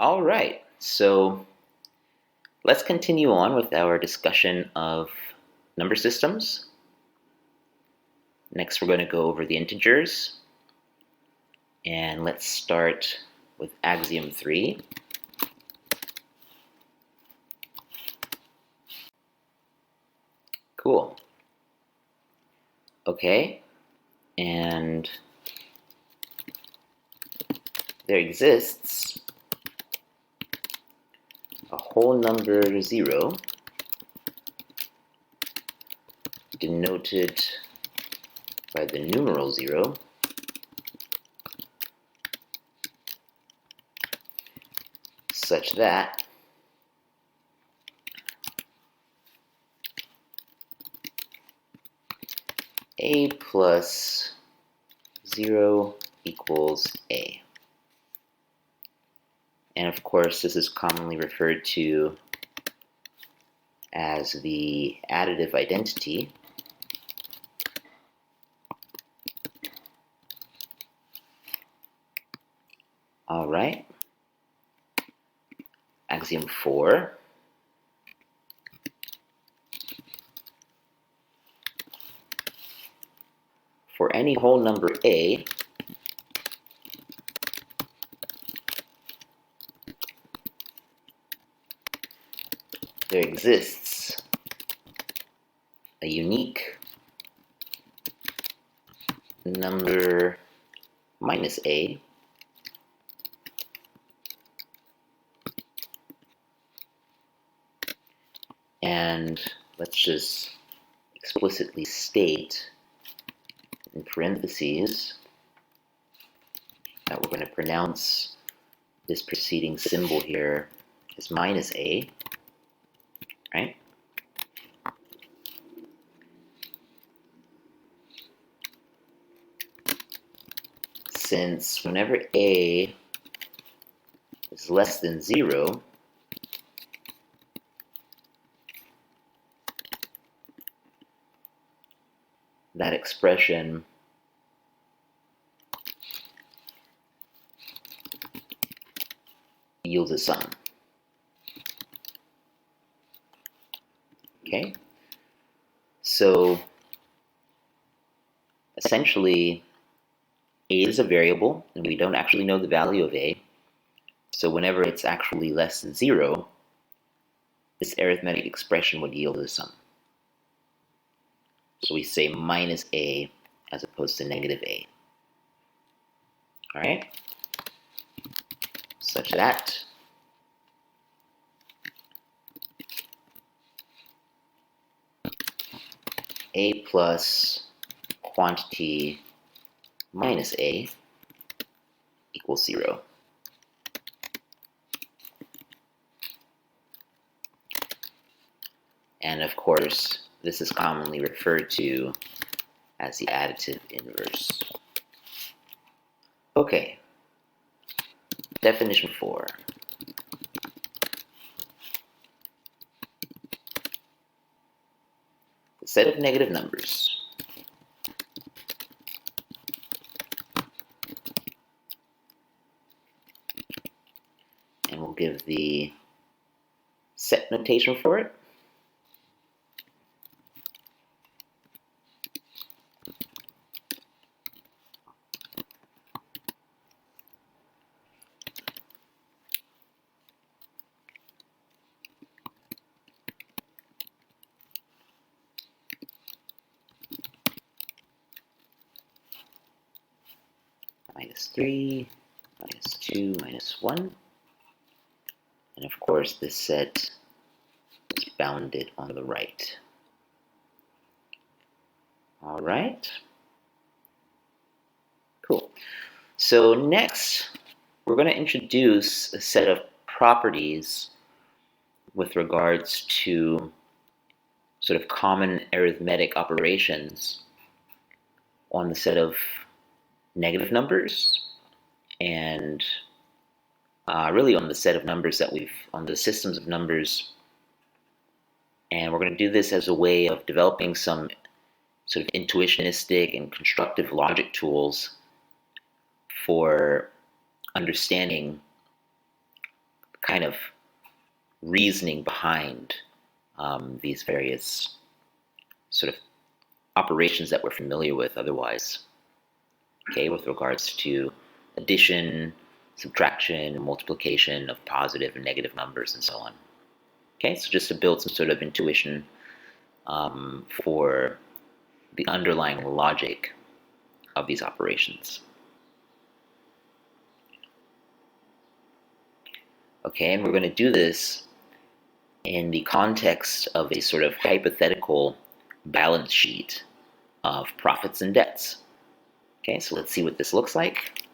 All right, so let's continue on with our discussion of number systems. Next, we're going to go over the integers. And let's start with Axiom 3. Cool. Okay, and there exists a whole number 0 denoted by the numeral 0 such that a plus 0 equals a. And of course, this is commonly referred to as the additive identity. All right. Axiom 4. For any whole number a, there exists a unique number minus a and let's just explicitly state in parentheses that we're going to pronounce this preceding symbol here as minus a, right? Since whenever a is less than 0, that expression yields a sum. Okay? So essentially, a is a variable, and we don't actually know the value of a. So whenever it's actually less than 0, this arithmetic expression would yield a sum. So we say minus a as opposed to negative a. All right? Such that a plus quantity minus a equals 0. And of course, this is commonly referred to as the additive inverse. Okay, definition 4. The set of negative numbers and we'll give the set notation for it. Minus 3, minus 2, minus 1. And of course, this set is bounded on the right. All right. Cool. So next, we're going to introduce a set of properties with regards to sort of common arithmetic operations on the set of negative numbers and really on the set of numbers on the systems of numbers. And we're going to do this as a way of developing some sort of intuitionistic and constructive logic tools for understanding kind of reasoning behind these various sort of operations that we're familiar with otherwise, okay, with regards to addition, subtraction, multiplication of positive and negative numbers, and so on. Okay, so just to build some sort of intuition for the underlying logic of these operations. Okay, and we're going to do this in the context of a sort of hypothetical balance sheet of profits and debts. Okay, so let's see what this looks like.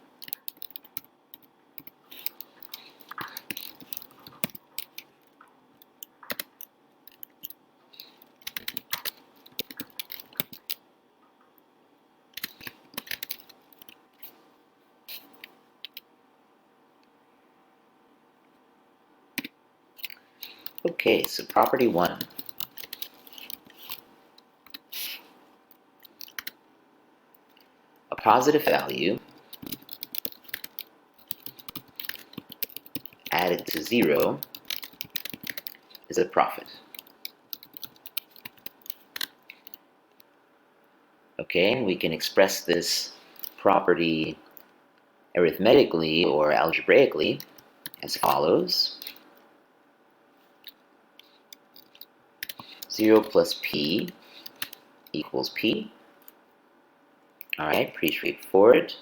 Okay, so property 1. A positive value added to 0 is a profit. Okay, and we can express this property arithmetically or algebraically as follows. 0 plus p equals p. All right, pretty straightforward.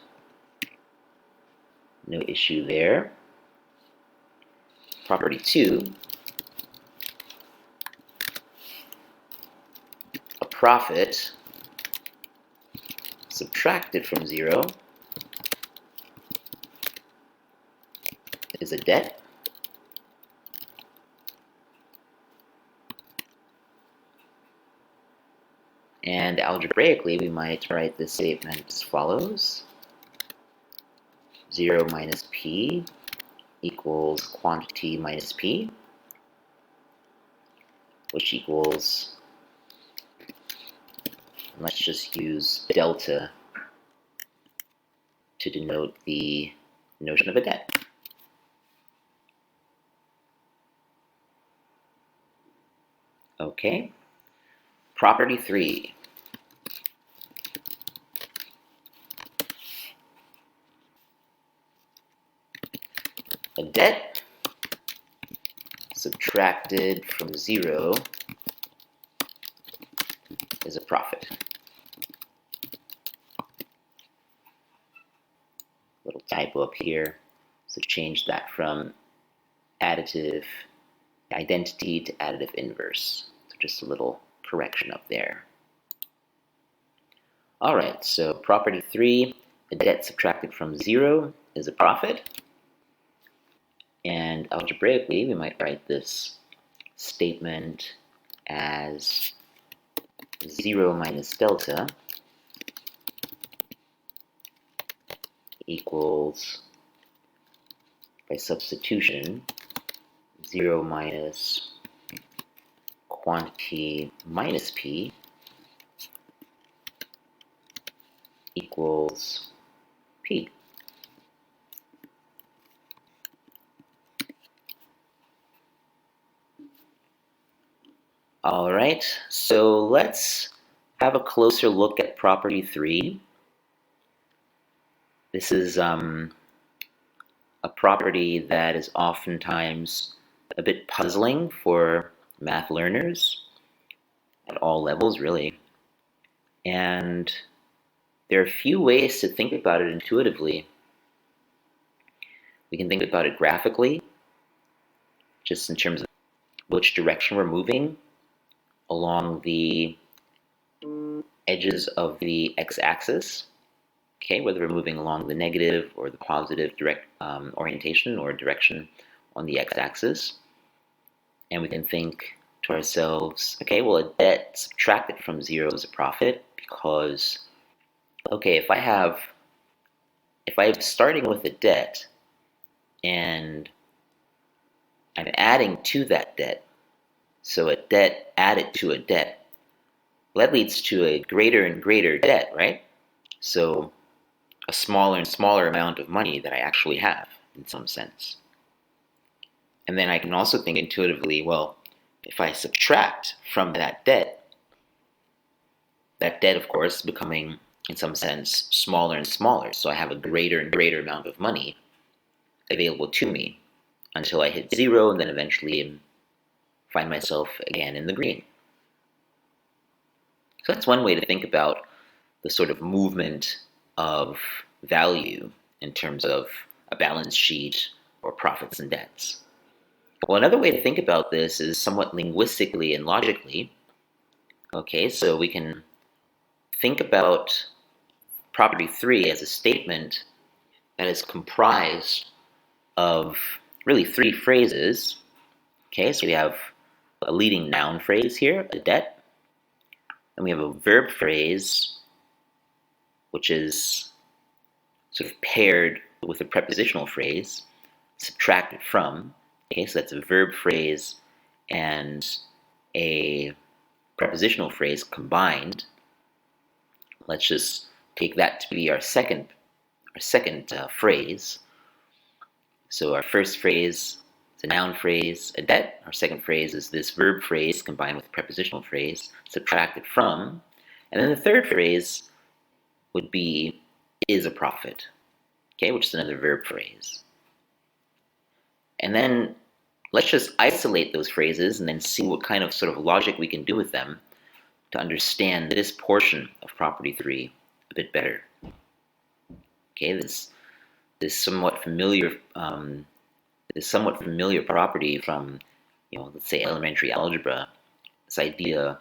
No issue there. Property 2. A profit subtracted from 0 is a debt. And algebraically, we might write this statement as follows. 0 minus p equals quantity minus p, which equals, let's just use delta to denote the notion of a debt. Okay. Property 3. A debt subtracted from 0 is a profit. Little typo up here, so change that from additive identity to additive inverse. So just a little correction up there. All right, so property 3, a debt subtracted from 0 is a profit. And algebraically, we might write this statement as 0 minus delta equals, by substitution, 0 minus quantity minus p equals p. All right, so let's have a closer look at property 3. This is a property that is oftentimes a bit puzzling for math learners at all levels, really. And there are a few ways to think about it intuitively. We can think about it graphically, just in terms of which direction we're moving along the edges of the x-axis, okay, whether we're moving along the negative or the positive direct orientation or direction on the x-axis. And we can think to ourselves, okay, well, a debt subtracted from 0 is a profit because, okay, if I'm starting with a debt and I'm adding to that debt, so a debt added to a debt, well, that leads to a greater and greater debt, right? So a smaller and smaller amount of money that I actually have, in some sense. And then I can also think intuitively, well, if I subtract from that debt, of course, becoming, in some sense, smaller and smaller. So I have a greater and greater amount of money available to me until I hit zero, and then eventually find myself again in the green. So that's one way to think about the sort of movement of value in terms of a balance sheet or profits and debts. Well, another way to think about this is somewhat linguistically and logically. Okay, so we can think about property 3 as a statement that is comprised of really 3 phrases. Okay, so we have a leading noun phrase here, a debt, and we have a verb phrase, which is sort of paired with a prepositional phrase, subtracted from. Okay, so that's a verb phrase and a prepositional phrase combined. Let's just take that to be our second phrase. So our first phrase is a noun phrase, a debt. Our second phrase is this verb phrase combined with a prepositional phrase, subtracted from. And then the third phrase would be is a profit, okay, which is another verb phrase. And then let's just isolate those phrases and then see what kind of sort of logic we can do with them to understand this portion of property 3 a bit better. Okay, this somewhat familiar property from, let's say elementary algebra, this idea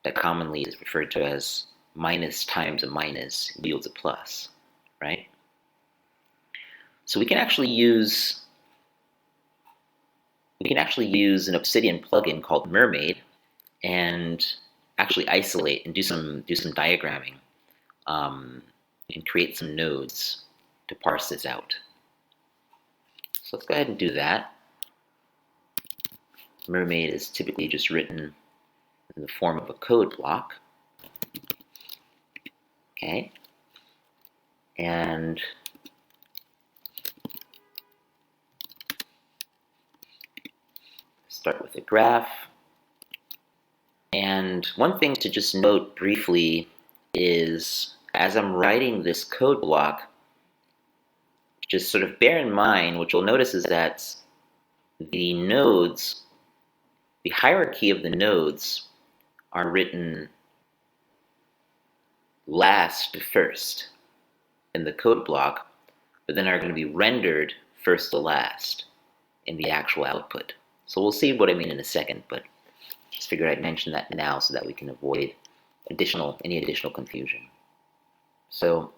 that commonly is referred to as minus times a minus yields a plus, right? So we can actually use an Obsidian plugin called Mermaid and actually isolate and do some diagramming and create some nodes to parse this out. So let's go ahead and do that. Mermaid is typically just written in the form of a code block. Okay. And start with a graph. And one thing to just note briefly is, as I'm writing this code block, just sort of bear in mind, what you'll notice is that the hierarchy of the nodes are written last to first in the code block, but then are going to be rendered first to last in the actual output. So we'll see what I mean in a second, but just figured I'd mention that now so that we can avoid any additional confusion. So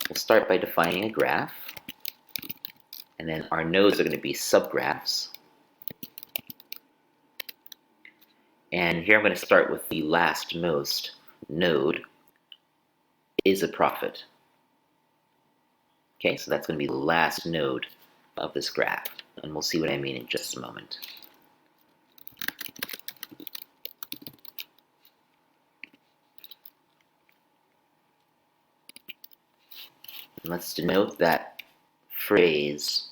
we'll start by defining a graph, and then our nodes are going to be subgraphs. And here I'm going to start with the lastmost node, is a profit. Okay, so that's going to be the last node of this graph, and we'll see what I mean in just a moment. And let's denote that phrase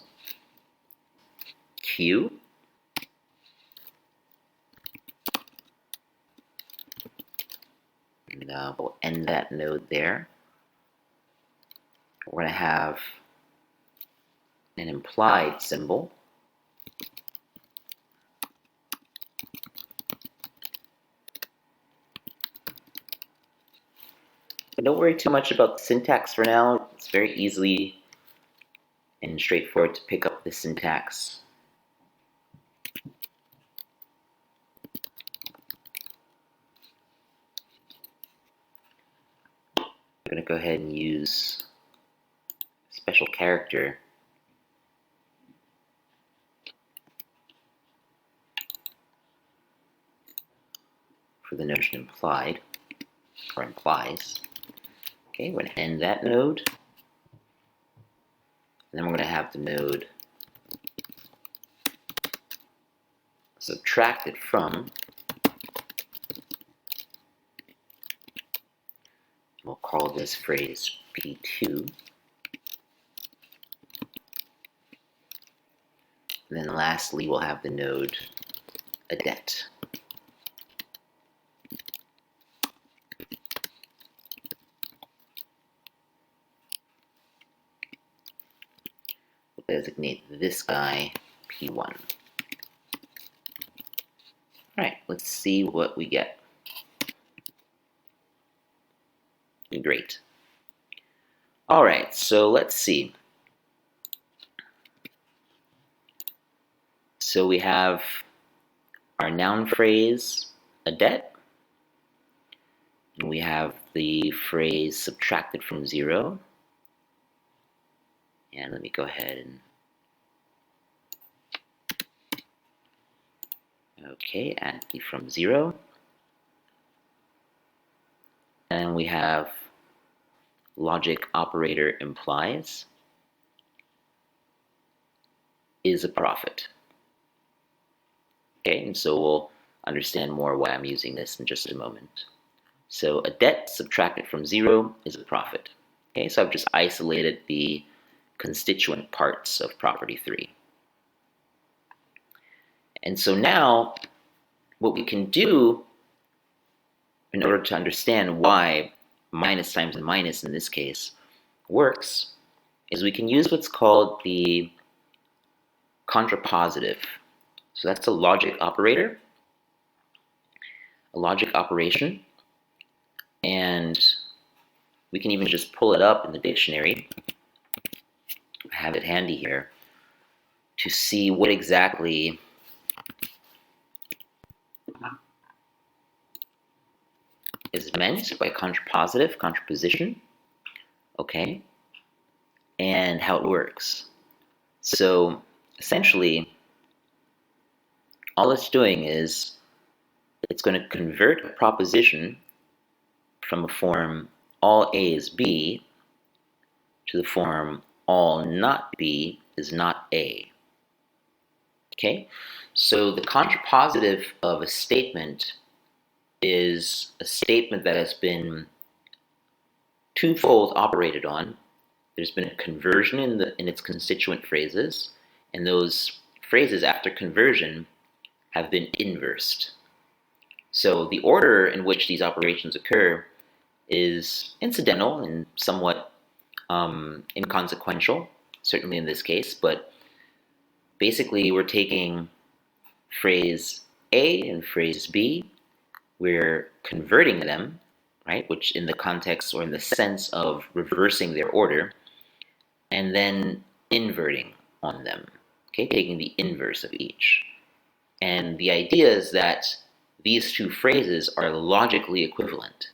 Q. And we'll end that node there. We're going to have an implied symbol. But don't worry too much about the syntax for now. It's very easily and straightforward to pick up the syntax. I'm going to go ahead and use a special character for the notion implied, or implies. Okay, we're going to end that node. And then we're going to have the node subtracted from. We'll call this phrase P2. And then lastly, we'll have the node adet. We'll designate this guy P1. All right, let's see what we get. Great. All right, so let's see. So we have our noun phrase adet, and we have the phrase subtracted from 0. And let me go ahead and add the from 0. And we have logic operator implies is a profit. Okay, and so we'll understand more why I'm using this in just a moment. So adet subtracted from 0 is a profit. Okay, so I've just isolated the constituent parts of property 3. And so now what we can do in order to understand why minus times minus in this case works is we can use what's called the contrapositive. So that's a logic operator, a logic operation, and we can even just pull it up in the dictionary. I have it handy here to see what exactly is meant by contrapositive, contraposition, okay, and how it works. So essentially, all it's doing is it's going to convert a proposition from a form all A is B to the form all not B is not A. Okay, so the contrapositive of a statement is a statement that has been twofold operated on. There's been a conversion in its constituent phrases, and those phrases after conversion have been inversed. So the order in which these operations occur is incidental and somewhat inconsequential, certainly in this case, but basically we're taking phrase A and phrase B, we're converting them, right, which in the context or in the sense of reversing their order, and then inverting on them, okay, taking the inverse of each. And the idea is that these two phrases are logically equivalent.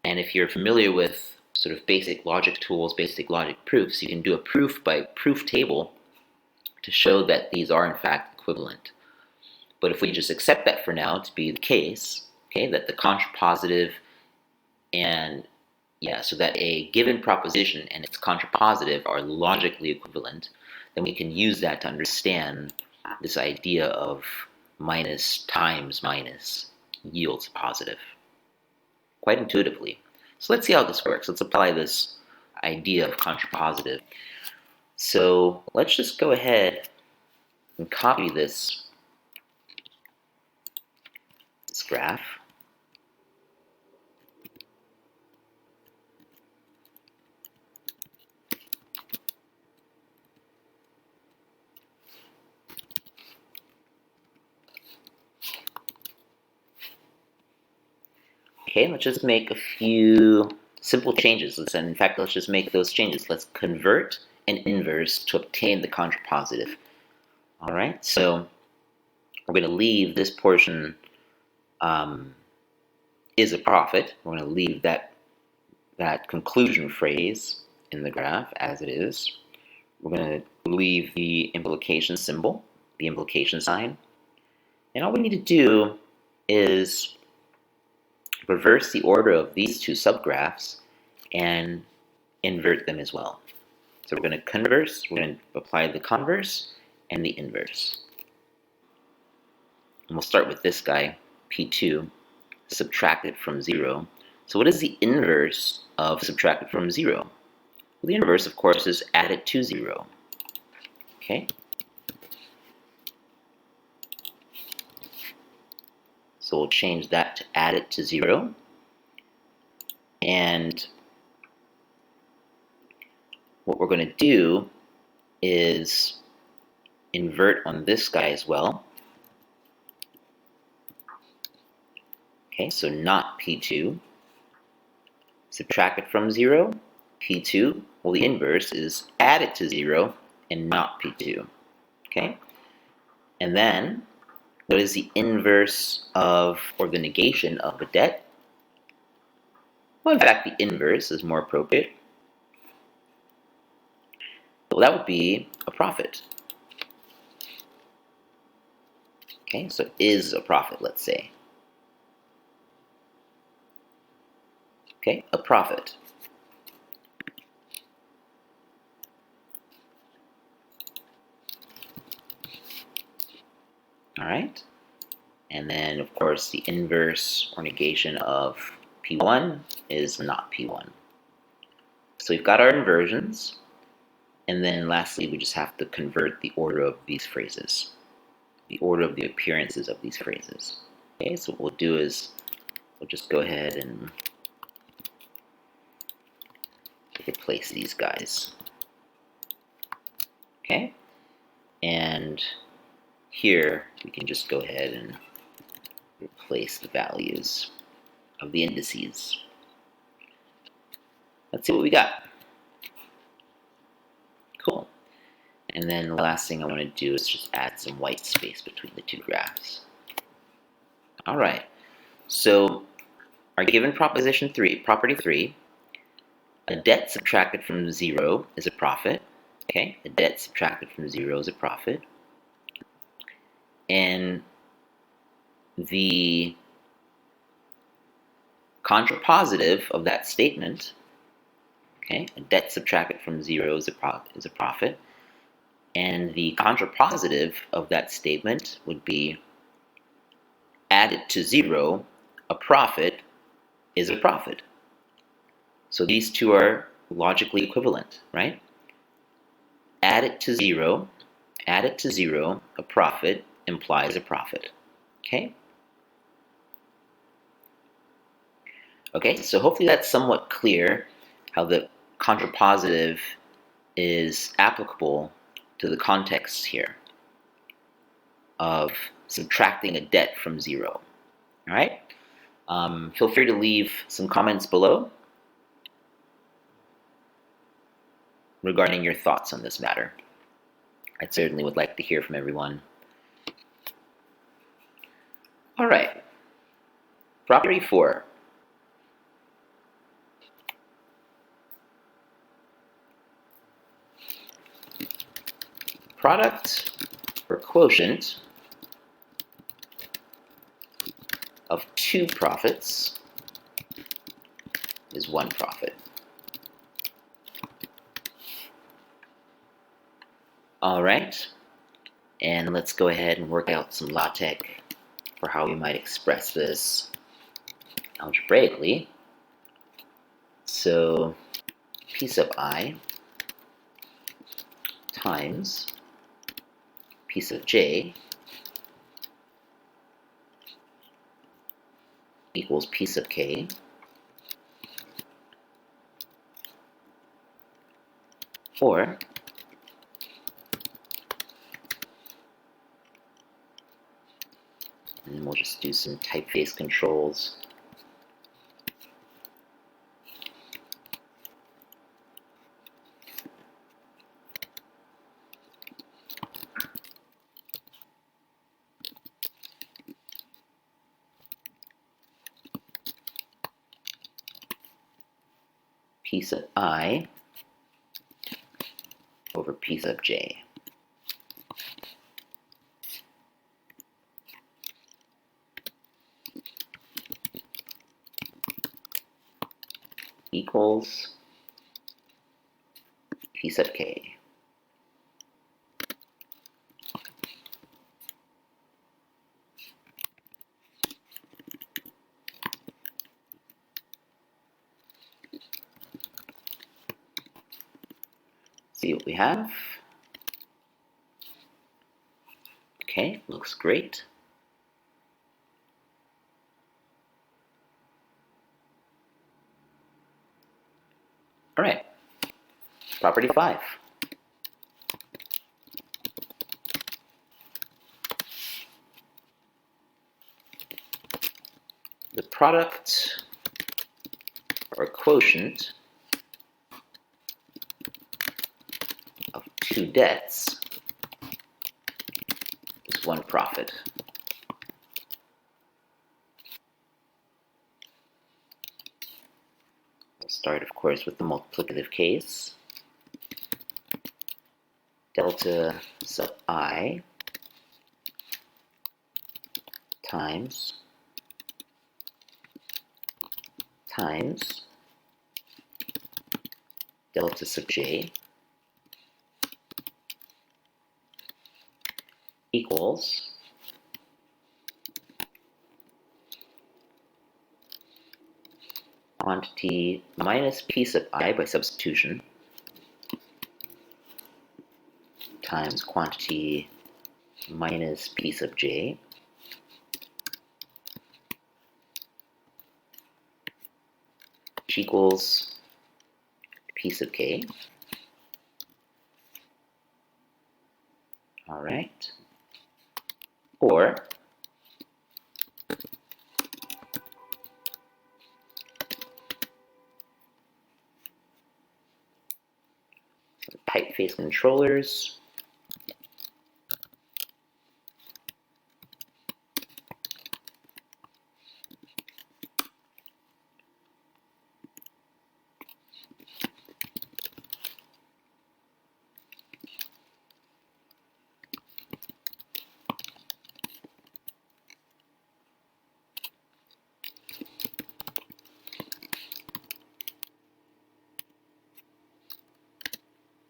And if you're familiar with sort of basic logic tools, basic logic proofs, you can do a proof by proof table to show that these are in fact equivalent. But if we just accept that for now to be the case, okay, that the contrapositive and so that a given proposition and its contrapositive are logically equivalent, then we can use that to understand this idea of minus times minus yields positive quite intuitively. So let's see how this works. Let's apply this idea of contrapositive. So let's just go ahead and copy this graph. Okay, let's just make a few simple changes. In fact, let's just make those changes. Let's convert and inverse to obtain the contrapositive. All right, so we're going to leave this portion is a profit. We're going to leave that conclusion phrase in the graph as it is. We're going to leave the implication symbol, the implication sign. And all we need to do is reverse the order of these two subgraphs and invert them as well. So we're going to converse, we're going to apply the converse and the inverse. And we'll start with this guy, P2, subtracted from 0. So what is the inverse of subtracted from 0? Well, the inverse, of course, is added to 0. Okay? So we'll change that to add it to 0. And what we're going to do is invert on this guy as well. Okay, so not P2. Subtract it from 0, P2. Well, the inverse is add it to 0 and not P2. Okay? And then, what is the inverse of, or the negation of a debt? Well, in fact, the inverse is more appropriate. Well, that would be a profit. Okay, so is a profit, let's say. Okay, a profit. All right, and then of course the inverse or negation of P1 is not P1. So we've got our inversions, and then lastly we just have to convert the order of these phrases, the order of the appearances of these phrases. Okay, so what we'll do is we'll just go ahead and replace these guys. Okay, and here we can just go ahead and replace the values of the indices. Let's see what we got. Cool. And then the last thing I want to do is just add some white space between the two graphs. All right. So our given proposition 3, property 3, a debt subtracted from 0 is a profit. Okay, a debt subtracted from 0 is a profit. And the contrapositive of that statement, okay, a debt subtracted from 0 is a profit. And the contrapositive of that statement would be added to 0, a profit is a profit. So these two are logically equivalent, right? Add it to 0, a profit implies a profit. Okay? Okay, so hopefully that's somewhat clear how the contrapositive is applicable to the context here of subtracting a debt from 0. All right? Feel free to leave some comments below regarding your thoughts on this matter. I certainly would like to hear from everyone. All right. Property 4. Product or quotient of 2 profits is 1 profit. All right, and let's go ahead and work out some LaTeX for how we might express this algebraically. So P sub I times P sub j equals P sub k or and we'll just do some typeface controls. P sub I over P sub j. Equals P sub k. See what we have. Okay, looks great. All right, property 5. The product or quotient of two debts is one profit. We'll start, of course, with the multiplicative case. Delta sub I times delta sub j equals quantity minus p sub I by substitution times quantity minus p sub j which equals p sub k. All right. Or typeface controllers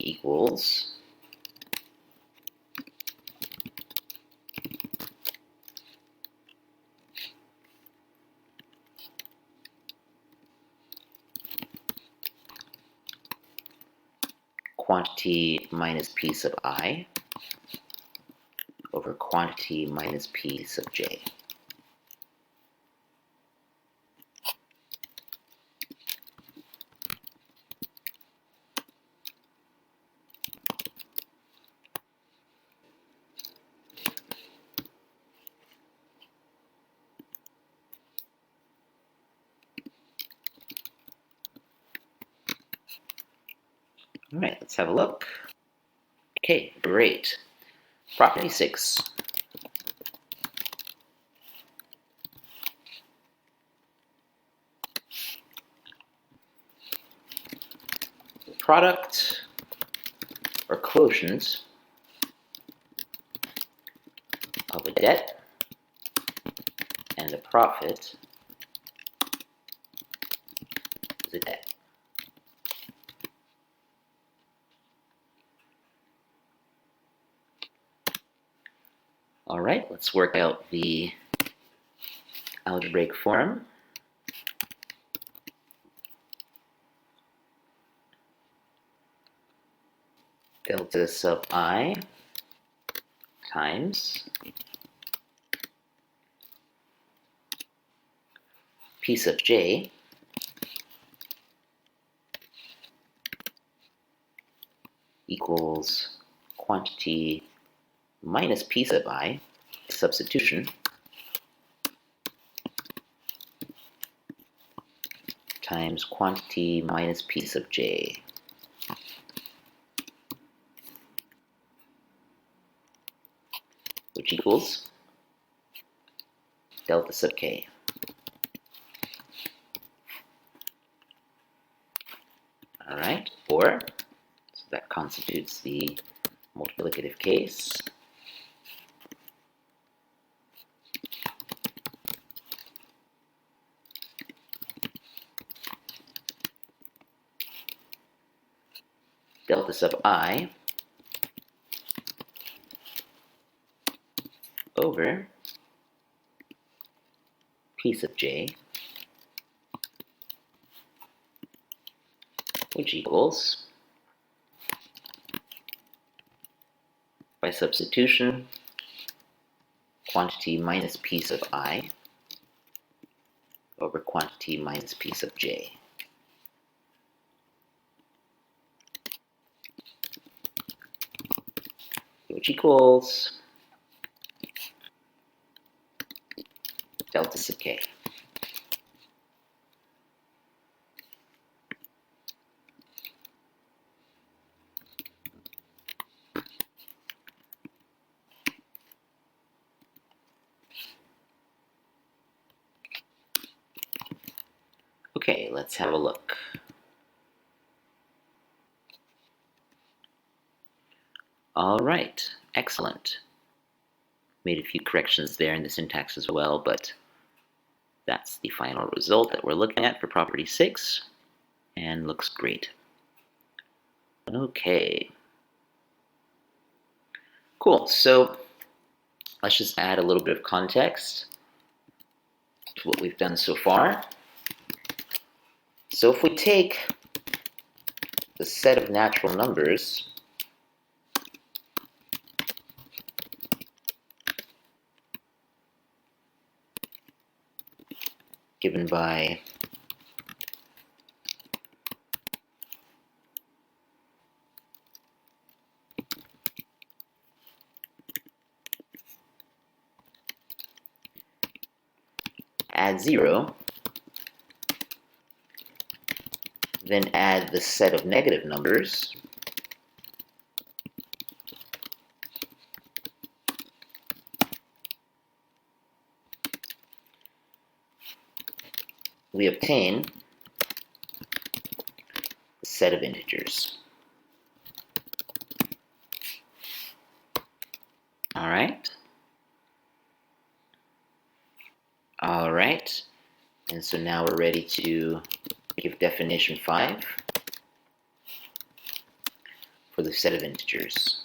equals quantity minus p sub I over quantity minus p sub j. All right, let's have a look. Okay, great. Property 6. The product or quotient of a debt and a profit is a debt. All right, let's work out the algebraic form. Delta sub I times p sub j equals quantity minus p sub I, substitution, times quantity minus p sub j. Which equals delta sub k. All right, or, so that constitutes the multiplicative case. Delta sub I over p sub j, which equals, by substitution, quantity minus p sub I over quantity minus p sub j. which equals delta sub k. Okay, let's have a look. All right, excellent. Made a few corrections there in the syntax as well, but that's the final result that we're looking at for property 6, and looks great. Okay. Cool, so let's just add a little bit of context to what we've done so far. So if we take the set of natural numbers given by add 0, then add the set of negative numbers we obtain a set of integers. All right. All right. And so now we're ready to give definition 5 for the set of integers.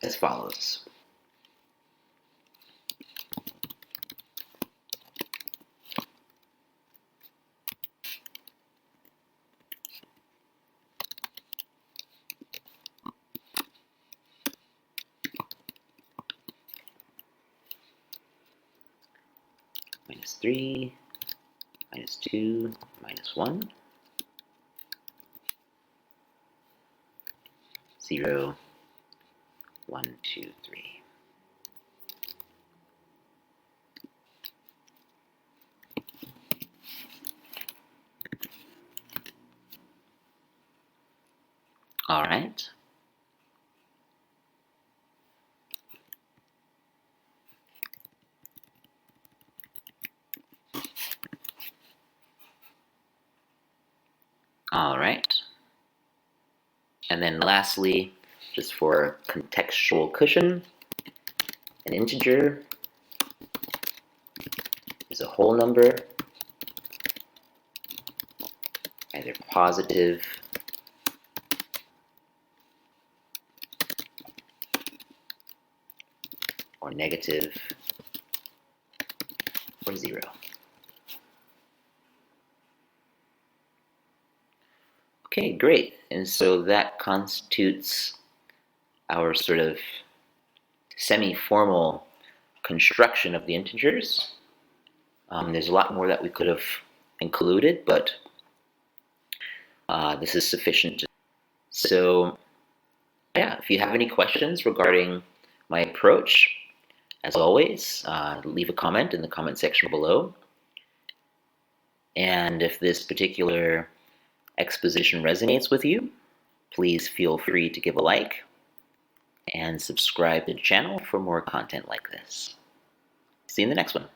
As follows. -3, -2, -1, 0, 1, 2, 3. All right. All right. And then lastly, just for contextual cushion, an integer is a whole number, either positive or negative or 0. Okay, great. And so that constitutes our sort of semi-formal construction of the integers. There's a lot more that we could have included, but this is sufficient. So yeah, if you have any questions regarding my approach, as always, leave a comment in the comment section below. And if this particular exposition resonates with you, please feel free to give a like and subscribe to the channel for more content like this. See you in the next one.